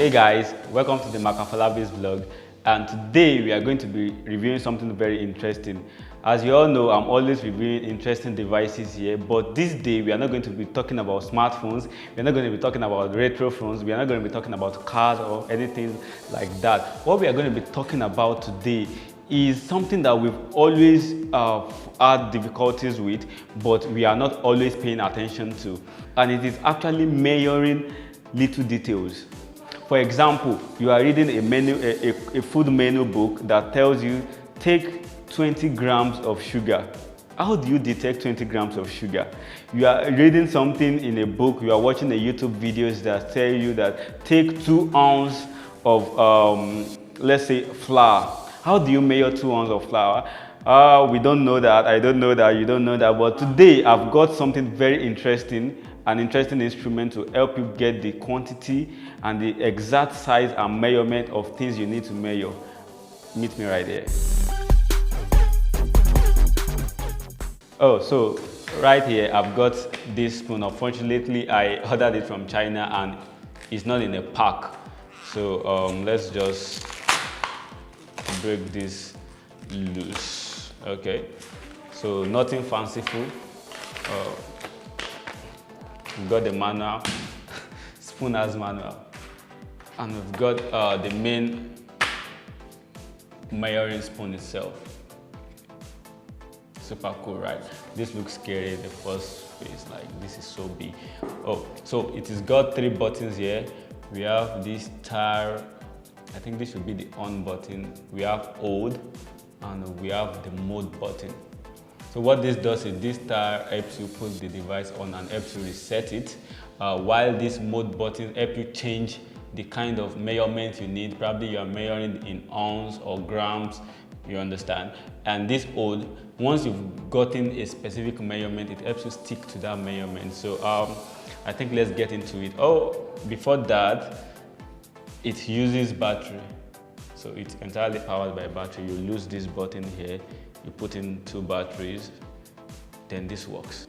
Hey guys, welcome to the Makafalabis vlog, and today we are going to be reviewing something very interesting. As you all know, I'm always reviewing interesting devices here, but this day we are not going to be talking about smartphones, we're not going to be talking about retro phones, we are not going to be talking about cars or anything like that. What we are going to be talking about today is something that we've always had difficulties with, but we are not always paying attention to, and it is actually measuring little details. For example, you are reading a food menu book that tells you take 20 grams of sugar. How do you detect 20 grams of sugar? You are reading something in a book, you are watching a YouTube videos that tell you that take 2 ounces of let's say flour. How do you measure 2 ounces of flour? We don't know that, I don't know that, you don't know that, but today I've got something very interesting, an interesting instrument to help you get the quantity and the exact size and measurement of things you need to measure. Meet me right here. Oh, so right here I've got this spoon. Unfortunately, I ordered it from China and it's not in a pack. So let's just break this loose. Okay, so nothing fanciful. We've got the manual, spoon as manual, and we've got the main measuring spoon itself. Super cool, right? This looks scary the first phase, like this is so big. Oh, so it has got 3 buttons here. We have this tire, I think this should be the on button. We have hold, and we have the mode button. So what this does is this tire helps you put the device on and helps you reset it, while this mode button helps you change the kind of measurement you need. Probably you are measuring in ounce or grams, you understand. And this hold, once you've gotten a specific measurement, it helps you stick to that measurement. So I think let's get into it. Oh, before that, it uses battery. So it's entirely powered by battery. You lose this button here, you put in 2 batteries, then this works.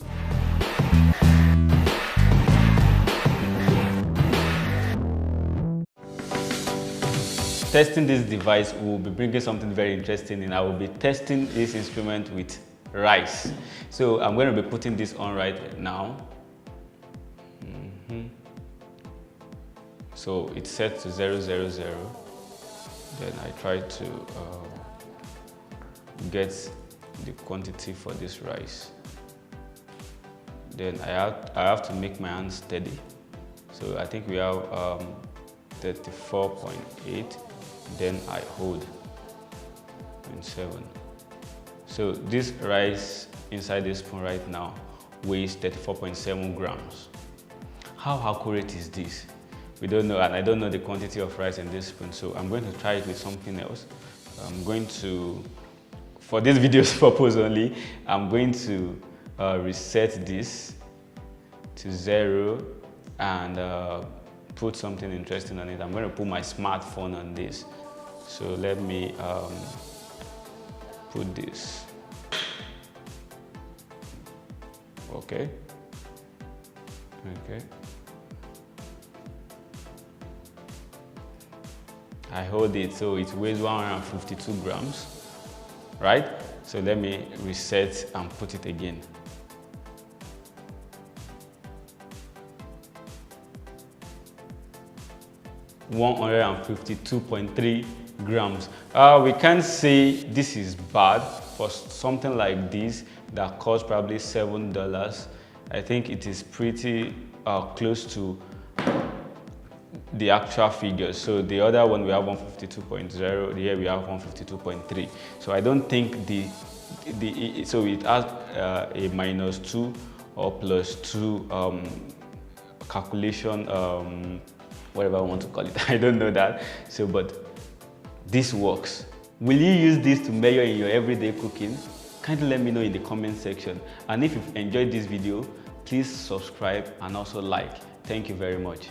Testing this device will be bringing something very interesting, and I will be testing this instrument with rice. So I'm going to be putting this on right now. So it's set to 000. Then I try to get the quantity for this rice. Then I have to make my hand steady. So I think we have 34.8. Then I hold 0.7. So this rice inside this spoon right now weighs 34.7 grams. How accurate is this? We don't know, and I don't know the quantity of rice in this spoon, so I'm going to try it with something else. I'm going to, for this video's purpose only, I'm going to reset this to 0 and put something interesting on it. I'm going to put my smartphone on this. So let me put this. Okay. Okay. I hold it, so it weighs 152 grams, right? So let me reset and put it again. $152.3 grams. We can't say this is bad for something like this that costs probably $7. I think it is pretty close to the actual figures. So the other one we have 152.0, here we have 152.3. So I don't think so it has a -2 or +2 calculation, whatever I want to call it. I don't know that. So, but this works. Will you use this to measure in your everyday cooking? Kindly let me know in the comment section. And if you've enjoyed this video, please subscribe and also like. Thank you very much.